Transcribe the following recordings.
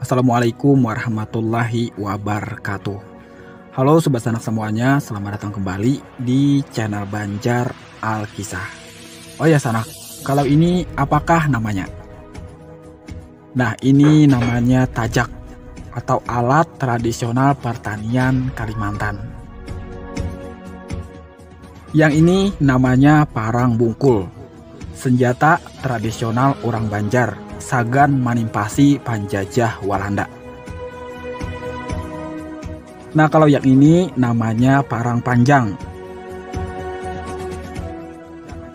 Assalamualaikum warahmatullahi wabarakatuh. Halo Sobat Sanak semuanya, selamat datang kembali di channel Banjar Alkisah. Oh ya Sanak, kalau ini apakah namanya? Nah, ini namanya tajak atau alat tradisional pertanian Kalimantan. Yang ini namanya parang bungkul, senjata tradisional orang Banjar sagan manimpasi penjajah Walanda. Nah, kalau yang ini namanya parang panjang.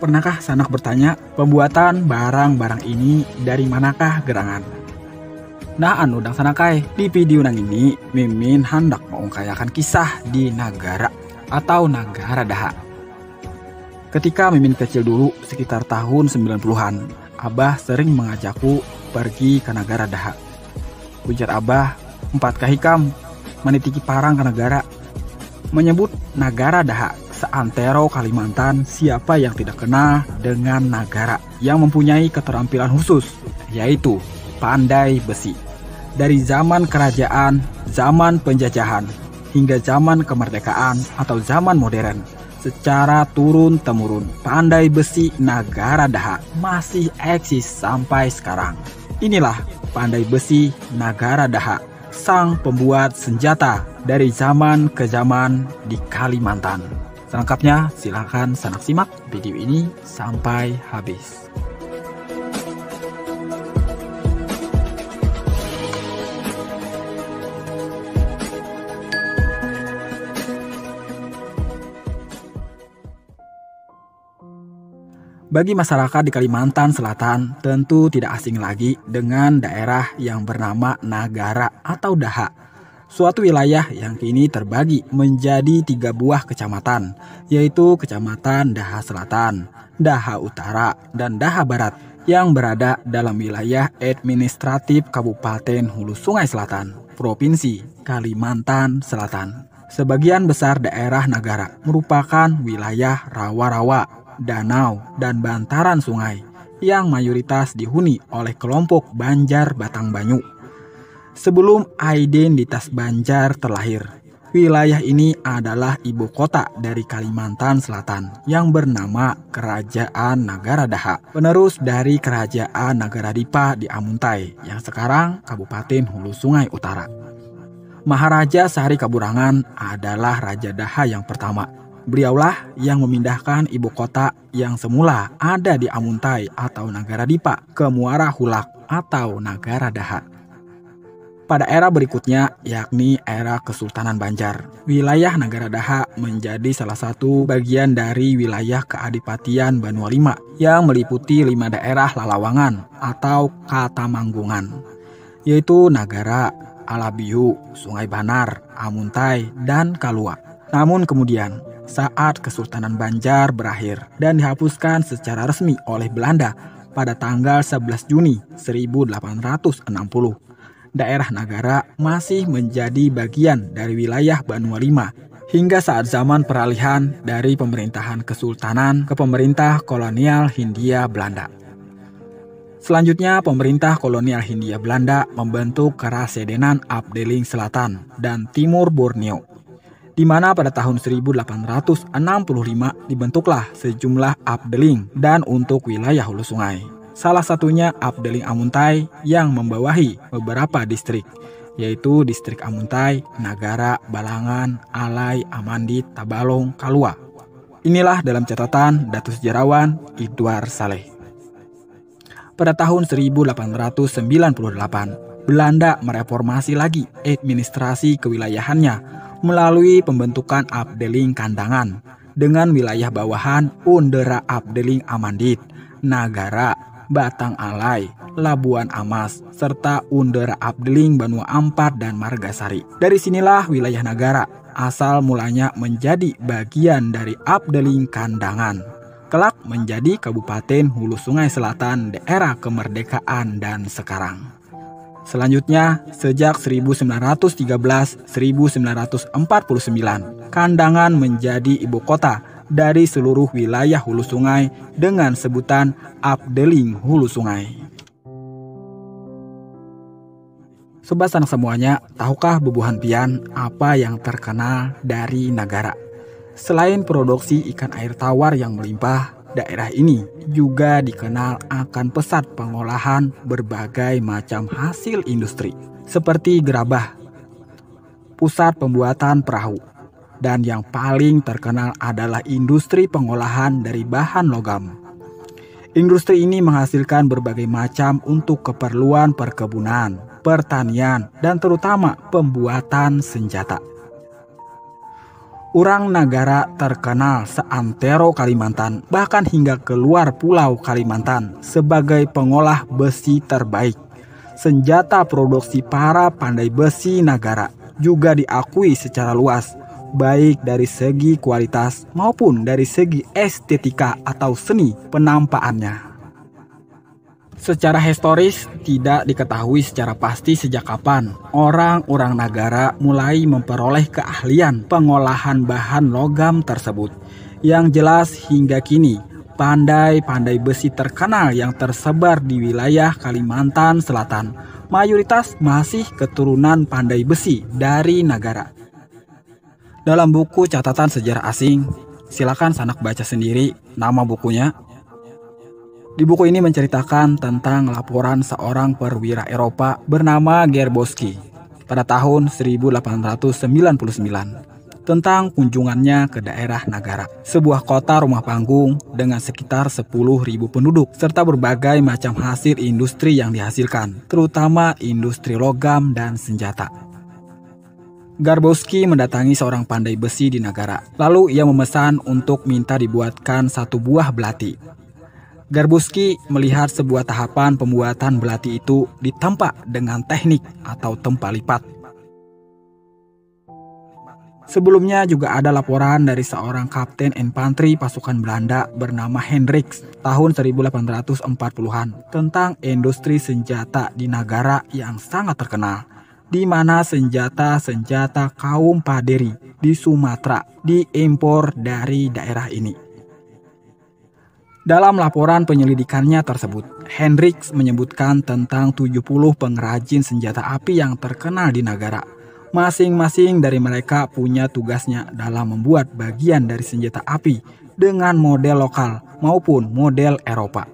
Pernahkah Sanak bertanya, pembuatan barang-barang ini dari manakah gerangan? Nah, udang Sanakai, di video nang ini Mimin hendak mengungkayakan kisah di negara atau negara Daha. Ketika Mimin kecil dulu, sekitar tahun 90-an, Abah sering mengajakku pergi ke negara Daha. Ujar Abah, 4 kahikam menitiki parang ke negara. Menyebut negara Daha seantero Kalimantan, siapa yang tidak kenal dengan negara yang mempunyai keterampilan khusus, yaitu pandai besi. Dari zaman kerajaan, zaman penjajahan, hingga zaman kemerdekaan atau zaman modern, secara turun-temurun, pandai besi negara Daha masih eksis sampai sekarang. Inilah pandai besi negara Daha, sang pembuat senjata dari zaman ke zaman di Kalimantan. Selengkapnya silahkan Sanak simak video ini sampai habis. Bagi masyarakat di Kalimantan Selatan, tentu tidak asing lagi dengan daerah yang bernama Nagara atau Daha. Suatu wilayah yang kini terbagi menjadi 3 buah kecamatan, yaitu Kecamatan Daha Selatan, Daha Utara, dan Daha Barat, yang berada dalam wilayah administratif Kabupaten Hulu Sungai Selatan, Provinsi Kalimantan Selatan. Sebagian besar daerah Nagara merupakan wilayah rawa-rawa, danau, dan bantaran sungai yang mayoritas dihuni oleh kelompok Banjar Batang Banyu. Sebelum identitas Banjar terlahir, wilayah ini adalah ibu kota dari Kalimantan Selatan yang bernama Kerajaan Nagara Daha, penerus dari Kerajaan Nagara Dipa di Amuntai yang sekarang Kabupaten Hulu Sungai Utara. Maharaja Sari Kaburangan adalah Raja Daha yang pertama. Beliaulah yang memindahkan ibu kota yang semula ada di Amuntai atau Nagara Dipa ke Muara Hulak atau Nagara Daha. Pada era berikutnya, yakni era Kesultanan Banjar, wilayah Nagara Daha menjadi salah satu bagian dari wilayah Keadipatian Banua Lima yang meliputi 5 daerah lalawangan atau katamanggungan, yaitu Nagara, Alabihu, Sungai Banar, Amuntai, dan Kalua. Namun kemudian, saat Kesultanan Banjar berakhir dan dihapuskan secara resmi oleh Belanda pada tanggal 11 Juni 1860, daerah Nagara masih menjadi bagian dari wilayah Banua Lima hingga saat zaman peralihan dari pemerintahan Kesultanan ke pemerintah kolonial Hindia Belanda. Selanjutnya, pemerintah kolonial Hindia Belanda membentuk Kerasedenan Afdeling Selatan dan Timur Borneo, di mana pada tahun 1865 dibentuklah sejumlah Afdeling dan untuk wilayah hulu sungai. Salah satunya Afdeling Amuntai yang membawahi beberapa distrik, yaitu distrik Amuntai, Nagara, Balangan, Alai, Amandit, Tabalong, Kalua. Inilah dalam catatan Datu Sejarawan Idwar Saleh. Pada tahun 1898, Belanda mereformasi lagi administrasi kewilayahannya melalui pembentukan Afdeling Kandangan dengan wilayah bawahan Undera Afdeling Amandit, Nagara, Batang Alai, Labuan Amas, serta Undera Afdeling Banua Ampar dan Margasari. Dari sinilah wilayah Nagara asal mulanya menjadi bagian dari Afdeling Kandangan, kelak menjadi Kabupaten Hulu Sungai Selatan daerah kemerdekaan dan sekarang. Selanjutnya, sejak 1913-1949, Kandangan menjadi ibu kota dari seluruh wilayah hulu sungai dengan sebutan Afdeling Hulu Sungai. Sobat Sanak semuanya, tahukah Bubuhan Pian apa yang terkenal dari Nagara? Selain produksi ikan air tawar yang melimpah, daerah ini juga dikenal akan pesat pengolahan berbagai macam hasil industri, seperti gerabah, pusat pembuatan perahu, dan yang paling terkenal adalah industri pengolahan dari bahan logam. Industri ini menghasilkan berbagai macam untuk keperluan perkebunan, pertanian, dan terutama pembuatan senjata. Orang Nagara terkenal seantero Kalimantan, bahkan hingga keluar pulau Kalimantan sebagai pengolah besi terbaik. Senjata produksi para pandai besi Nagara juga diakui secara luas, baik dari segi kualitas maupun dari segi estetika atau seni penampakannya. Secara historis, tidak diketahui secara pasti sejak kapan orang-orang Nagara mulai memperoleh keahlian pengolahan bahan logam tersebut. Yang jelas hingga kini, pandai-pandai besi terkenal yang tersebar di wilayah Kalimantan Selatan mayoritas masih keturunan pandai besi dari Nagara. Dalam buku catatan sejarah asing, silakan Sanak baca sendiri nama bukunya. Di buku ini menceritakan tentang laporan seorang perwira Eropa bernama Gerbowski pada tahun 1899 tentang kunjungannya ke daerah Nagara, sebuah kota rumah panggung dengan sekitar 10.000 penduduk serta berbagai macam hasil industri yang dihasilkan, terutama industri logam dan senjata. Gerbowski mendatangi seorang pandai besi di Nagara, lalu ia memesan untuk minta dibuatkan satu buah belati. Gerbowski melihat sebuah tahapan pembuatan belati itu ditempa dengan teknik atau tempa lipat. Sebelumnya juga ada laporan dari seorang kapten infanteri pasukan Belanda bernama Hendricks tahun 1840-an tentang industri senjata di Nagara yang sangat terkenal, di mana senjata-senjata kaum Paderi di Sumatera diimpor dari daerah ini. Dalam laporan penyelidikannya tersebut, Hendricks menyebutkan tentang 70 pengrajin senjata api yang terkenal di Nagara. Masing-masing dari mereka punya tugasnya dalam membuat bagian dari senjata api dengan model lokal maupun model Eropa.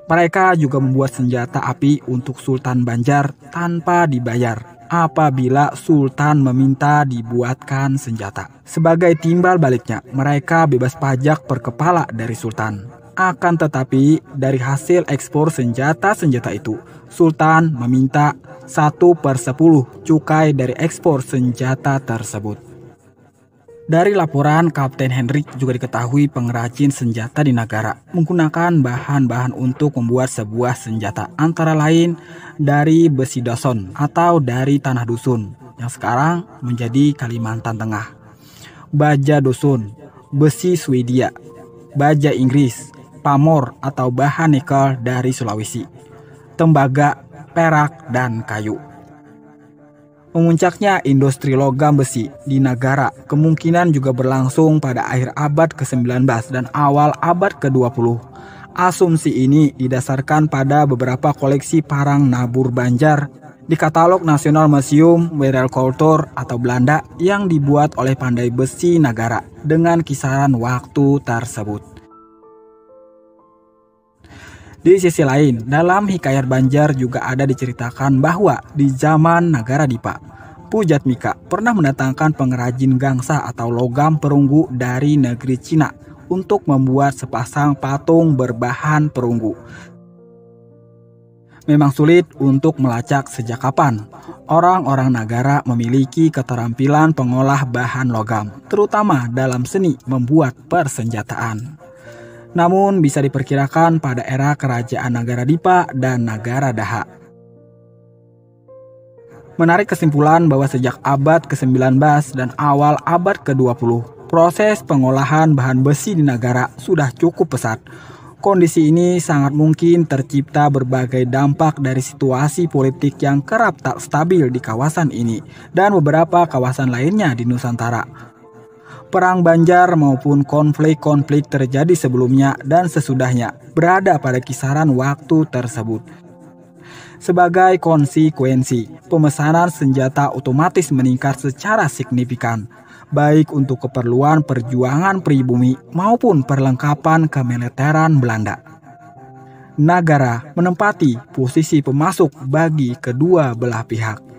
Mereka juga membuat senjata api untuk Sultan Banjar tanpa dibayar apabila Sultan meminta dibuatkan senjata. Sebagai timbal baliknya, mereka bebas pajak per kepala dari Sultan. Akan tetapi, dari hasil ekspor senjata-senjata itu, Sultan meminta 1/10 cukai dari ekspor senjata tersebut. Dari laporan Kapten Hendrik juga diketahui pengrajin senjata di Nagara menggunakan bahan-bahan untuk membuat sebuah senjata, antara lain dari besi doson atau dari tanah dusun yang sekarang menjadi Kalimantan Tengah, baja dusun, besi Swedia, baja Inggris, pamor atau bahan nikel dari Sulawesi, tembaga, perak, dan kayu. Memuncaknya industri logam besi di Nagara kemungkinan juga berlangsung pada akhir abad ke-19 dan awal abad ke-20. Asumsi ini didasarkan pada beberapa koleksi parang nabur Banjar di katalog National Museum Wereldkultur atau Belanda yang dibuat oleh pandai besi Nagara dengan kisaran waktu tersebut. Di sisi lain, dalam Hikayat Banjar juga ada diceritakan bahwa di zaman Nagara Dipa, Pujatmika pernah mendatangkan pengrajin gangsa atau logam perunggu dari negeri Cina untuk membuat sepasang patung berbahan perunggu. Memang sulit untuk melacak sejak kapan orang-orang Nagara memiliki keterampilan pengolah bahan logam, terutama dalam seni membuat persenjataan. Namun bisa diperkirakan pada era kerajaan Nagara Dipa dan Nagara Daha. Menarik kesimpulan bahwa sejak abad ke-19 dan awal abad ke-20, proses pengolahan bahan besi di Nagara sudah cukup pesat. Kondisi ini sangat mungkin tercipta berbagai dampak dari situasi politik yang kerap tak stabil di kawasan ini dan beberapa kawasan lainnya di Nusantara. Perang Banjar maupun konflik-konflik terjadi sebelumnya dan sesudahnya berada pada kisaran waktu tersebut. Sebagai konsekuensi, pemesanan senjata otomatis meningkat secara signifikan, baik untuk keperluan perjuangan pribumi maupun perlengkapan kemiliteran Belanda. Nagara menempati posisi pemasok bagi kedua belah pihak.